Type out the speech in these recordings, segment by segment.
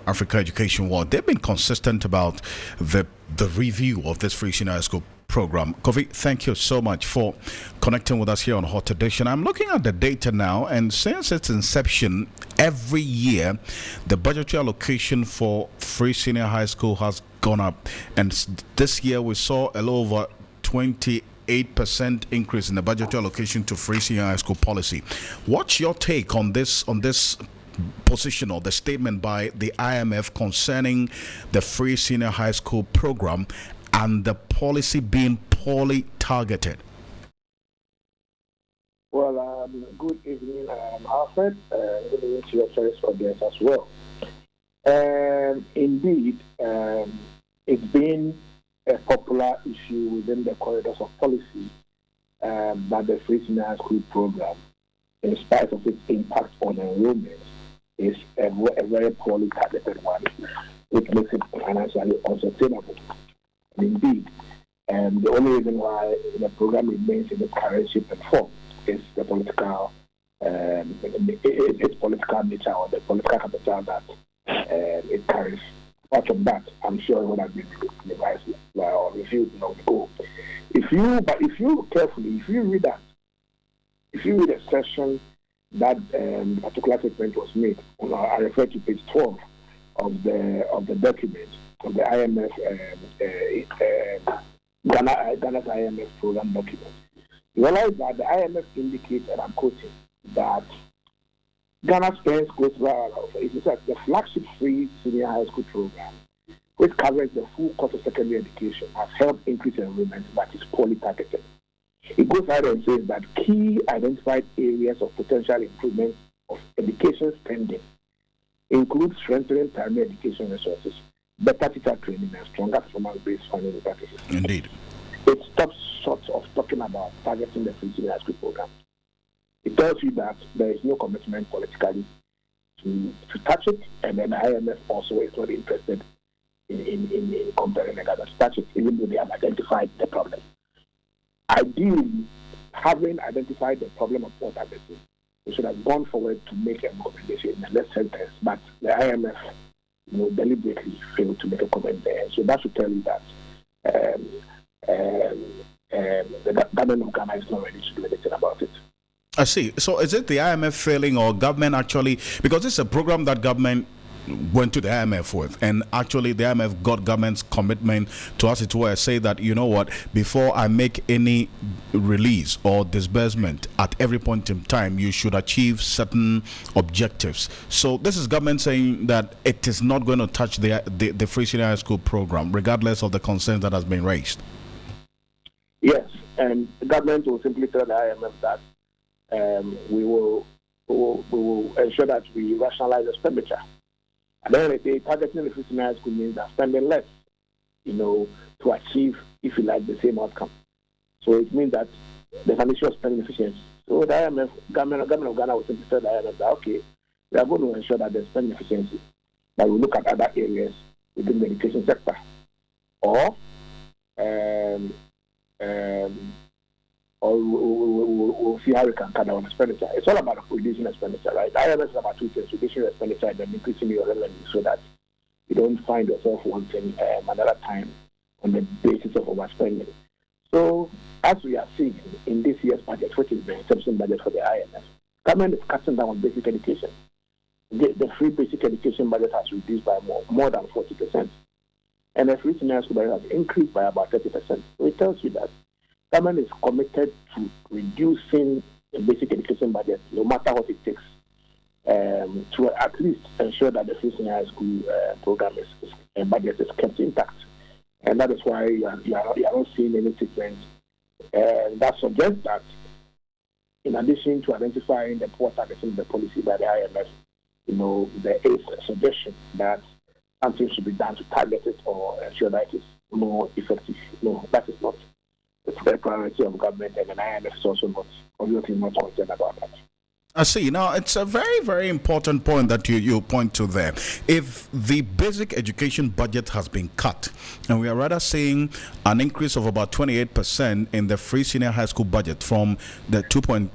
Africa Education World, they've been consistent about the review of this free senior high school program. Kofi, thank you so much for connecting with us here on Hot Edition. I'm looking at the data now, and since its inception, every year, the budgetary allocation for free senior high school has gone up. And this year, we saw a little over 28% increase in the budgetary allocation to free senior high school policy. What's your take on this position or the statement by the IMF concerning the free senior high school program and the policy being poorly targeted? Well, good evening, Alfred. Good evening to your service audience as well. Indeed, it's been a popular issue within the corridors of policy that the free senior high school program, in spite of its impact on enrollment, is a very poorly targeted one, which makes it financially unsustainable. Indeed, the only reason why the program remains in its current shape and form is the political, its political nature or the political capital that it carries. Apart from that, I'm sure it would have been revised or reviewed long ago. If you read a section that particular statement was made, I refer to page 12 of the document of the IMF Ghana's IMF program document. You realize that the IMF indicates, and I'm quoting, that Ghana spends close to the flagship free senior high school program, which covers the full course of secondary education, has helped increase enrollment but is poorly targeted. It goes ahead and says that key identified areas of potential improvement of education spending include strengthening primary education resources, better teacher training, and stronger performance-based funding practices. Indeed. It stops short of talking about targeting the free senior high school program. It tells you that there is no commitment politically to touch it, and then the IMF also is not interested in comparing the government to touch it, even though they have identified the problem. Ideally, having identified the problem of poor targeting, we should have gone forward to make a recommendation in the next sentence, but the IMF deliberately failed to make a comment there. So that should tell you that the government of Ghana is not ready to do anything about it. I see. So is it the IMF failing or government actually, because it's a program that government went to the IMF with, and actually the IMF got government's commitment to, as it were, say that, you know what, before I make any release or disbursement at every point in time, you should achieve certain objectives. So this is government saying that it is not going to touch the free senior high school program, regardless of the concerns that has been raised. Yes, and the government will simply tell the IMF that we will ensure that we rationalize expenditure. And then they targeting the free senior high school means that spending less, to achieve, if you like, the same outcome. So it means that there's an issue of spending efficiency. So the IMF, government of Ghana will simply tell the IMF that, okay, we are going to ensure that there's spending efficiency, that we look at other areas within the education sector. Or we'll see how we can cut down expenditure. It's all about reducing expenditure, right? IMF is about two things: reducing your expenditure and then increasing your revenue, so that you don't find yourself wanting another time on the basis of overspending. So, as we are seeing in this year's budget, which is the exception budget for the IMF, government is cutting down on basic education. The free basic education budget has reduced by more than 40%, and the free senior school budget has increased by about 30%. So it tells you that government is committed to reducing the basic education budget, no matter what it takes, to at least ensure that the free senior high school program budget is kept intact. And that is why you are not seeing any statements that suggest that, in addition to identifying the poor targeting of the policy by the IMF, there is a suggestion that something should be done to target it or ensure that it is more effective. No, that is not. It's the priority of government, and the IMF is also obviously not concerned about that. I see. Now, it's a very, very important point that you point to there. If the basic education budget has been cut, and we are rather seeing an increase of about 28% in the free senior high school budget from the 2.3,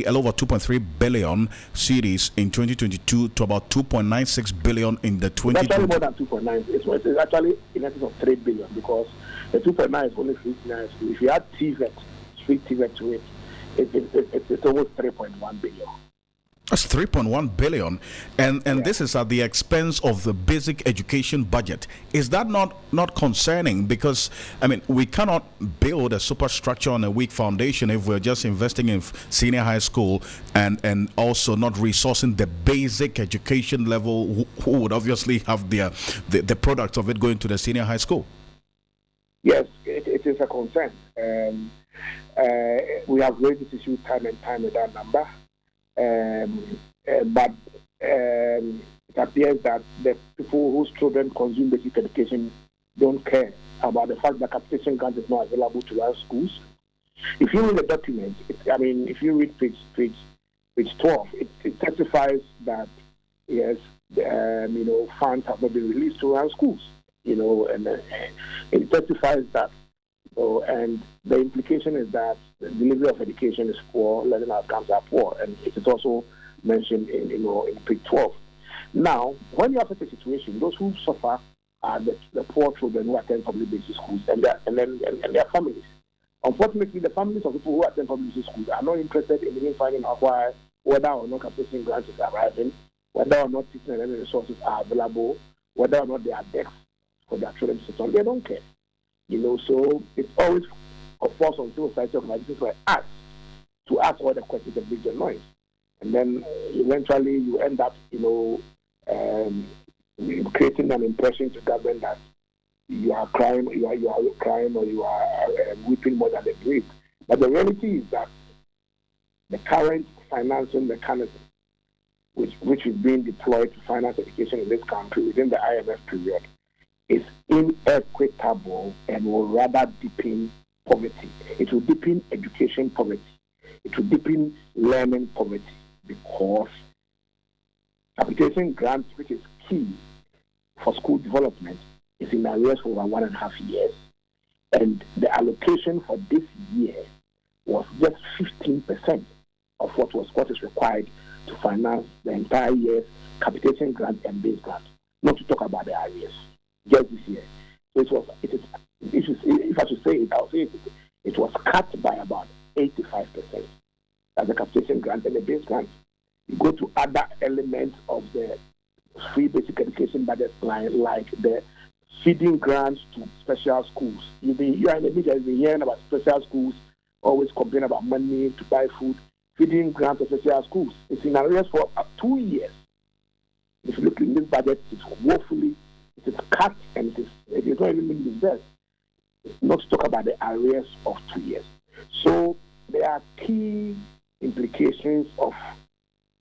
a little over 2.3 billion cedis in 2022 to about 2.96 billion in the It's actually 2020. more than 2.9. It's actually in excess of 3 billion because the 2.9 is only free senior high school. If you add TVET, free TVET to it, it's almost 3.1 billion. That's 3.1 billion, and Yeah. this is at the expense of the basic education budget. Is that not concerning? Because I mean, we cannot build a superstructure on a weak foundation if we're just investing in senior high school and also not resourcing the basic education level, who would obviously have the products of it going to the senior high school. Yes, it is a concern. We have raised this issue time and time with that number. But it appears that the people whose children consume basic education don't care about the fact that capitation grant is not available to our schools. If you read the document, if you read page 12, it testifies that yes, funds have not been released to our schools. And it testifies that. And the implication is that the delivery of education is poor, learning outcomes are poor, and it is also mentioned in page 12. Now, when you have such a situation, those who suffer are the poor children who attend public basic schools and their families. Unfortunately, the families of people who attend public basic schools are not interested in even finding out whether or not capitation grants is arriving, whether or not teaching and learning resources are available, whether or not there are desks for their children to sit on. They don't care. So it's always a force on civil society organizations like us to ask all the questions that make the noise. And then eventually you end up, creating an impression to government that you are crying, or you are weeping more than they breathe. But the reality is that the current financing mechanism, which is being deployed to finance education in this country within the IMF period, is inequitable and will rather deepen poverty. It will deepen education poverty. It will deepen learning poverty because application grants, which is key for school development, is in arrears for over 1.5 years. And the allocation for this year was just 15% of what is required to finance the entire year's capitation grant and base grant, not to talk about the arrears. Just this year. So if I should say it, I'll say it was cut by about 85%. That's the capitation grant and the base grant. You go to other elements of the free basic education budget line, like the feeding grants to special schools. You are in the media, you've been hearing about special schools, always complain about money to buy food. Feeding grants to special schools. It's in arrears for 2 years. If you look in this budget, it's woefully. It is cut and it is not even disbursed. Not to talk about the arrears of 2 years. So there are key implications of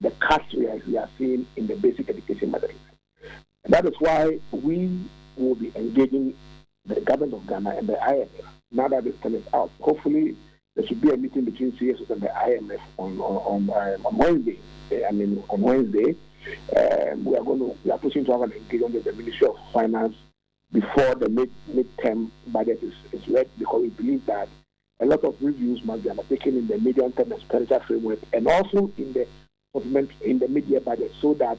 the cuts we are seeing in the basic education budget. That is why we will be engaging the government of Ghana and the IMF now that this term is out. Hopefully, there should be a meeting between CSOs and the IMF on Wednesday. On Wednesday. We are pushing to have an engagement with the Ministry of Finance before the mid-term budget is ready, because we believe that a lot of reviews must be undertaken in the medium-term expenditure framework and also in the mid-year budget, so that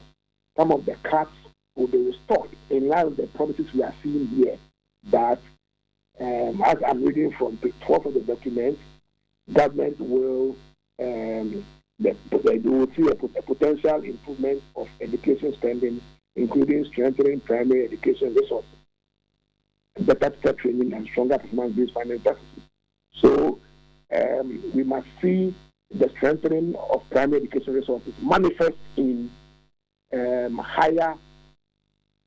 some of the cuts will be restored in line with the promises we are seeing here. That, as I'm reading from page 12 of the document, government will they will see a potential improvement of education spending, including strengthening primary education resources, better teacher training, and stronger performance-based finance practices. So we must see the strengthening of primary education resources manifest in higher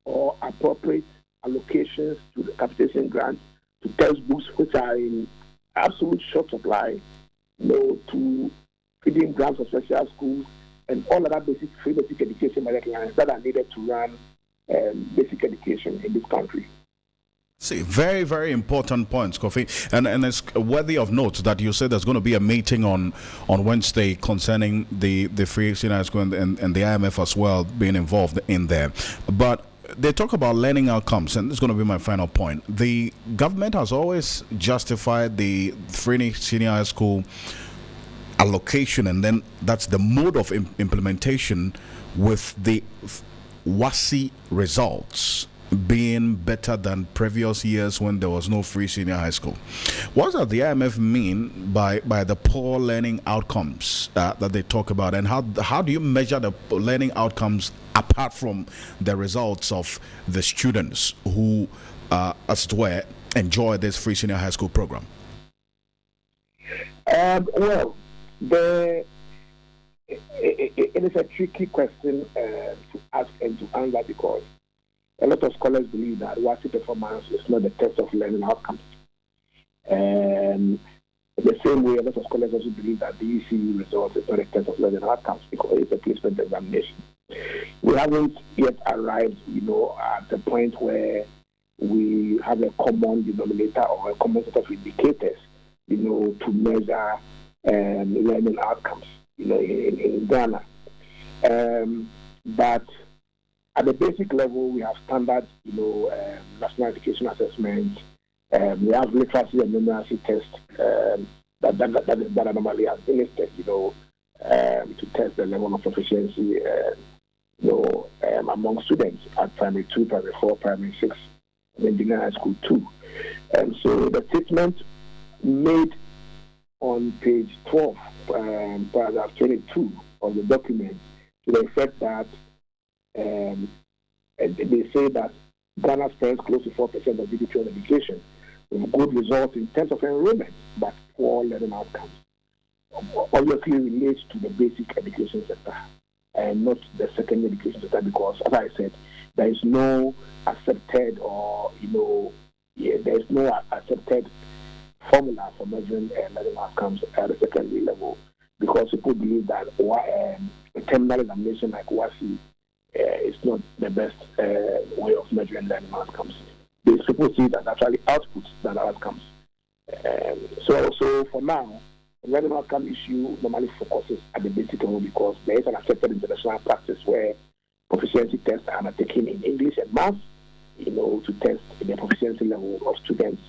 or appropriate allocations to the capitation grants, to textbooks which are in absolute short supply, to feeding grants for special schools, and all other free basic education lines that are needed to run basic education in this country. See, very, very important points, Kofi, and it's worthy of note that you said there's going to be a meeting on Wednesday concerning the free senior high school and the IMF as well being involved in there. But they talk about learning outcomes, and this is going to be my final point. The government has always justified the free senior high school allocation, and then that's the mode of implementation with the WASI results being better than previous years when there was no free senior high school. What does the IMF mean by the poor learning outcomes that they talk about, and how do you measure the learning outcomes apart from the results of the students who, as it were, enjoy this free senior high school program? Well, it is a tricky question to ask and to answer, because a lot of scholars believe that WASI performance is not the test of learning outcomes. And the same way, a lot of scholars also believe that the ECE results is not a test of learning outcomes because it's a placement examination. We haven't yet arrived, at the point where we have a common denominator or a common set of indicators, to measure learning outcomes, in Ghana. But at the basic level, we have standard, national education assessments. We have literacy and numeracy tests that are normally administered, to test the level of proficiency, among students at primary 2, primary 4, primary 6, and then junior high school 2. And so the statement made on page 12, paragraph 22 of the document, to the effect that they say that Ghana spends close to 4% of GDP on education, with good results in terms of enrollment, but poor learning outcomes. Obviously relates to the basic education sector and not the secondary education sector, because, as I said, there is no accepted there is no accepted formula for measuring learning outcomes at the secondary level, because people believe that a terminal examination like WASI is not the best way of measuring learning outcomes. These people see that actually outputs than outcomes. So for now, the learning outcome issue normally focuses at the basic level, because there is an accepted international practice where proficiency tests are undertaken in English and math, to test the proficiency level of students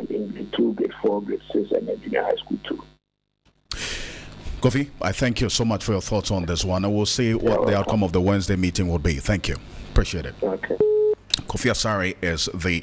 in grade 2, grade 4, grade 6, and then junior high school 2. Kofi, I thank you so much for your thoughts on this one. I will see what the outcome of the Wednesday meeting will be. Thank you. Appreciate it. Okay. Kofi Asare is the